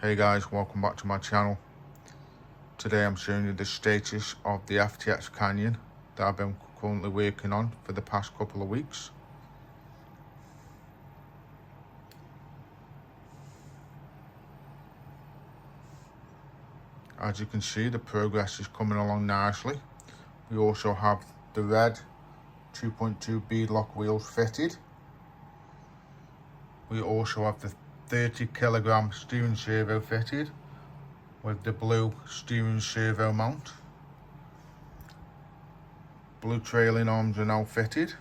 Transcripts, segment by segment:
Hey guys, welcome back to my channel. Today I'm showing you the status of the Ftx Kanyon that I've been currently working on for the past couple of weeks. As you can see, the progress is coming along nicely. We also have the red 2.2 beadlock wheels fitted. We also have the 30 kilogram steering servo fitted with the blue steering servo mount. Blue trailing arms are now fitted.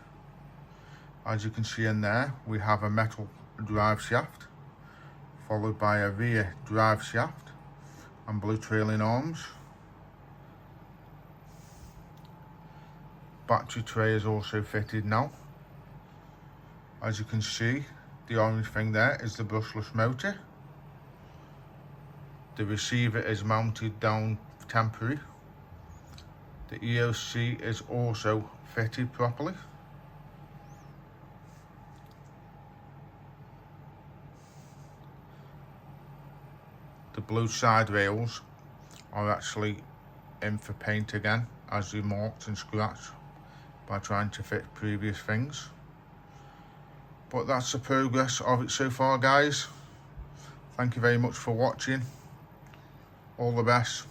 As you can see in there, we have a metal drive shaft followed by a rear drive shaft and blue trailing arms. Battery tray is also fitted now. As you can see, the orange thing there is the brushless motor. The receiver is mounted down temporary. The EOC is also fitted properly. The blue side rails are actually in for paint again, as they marked and scratched by trying to fit previous things. But that's the progress of it so far, guys. Thank you very much for watching. All the best.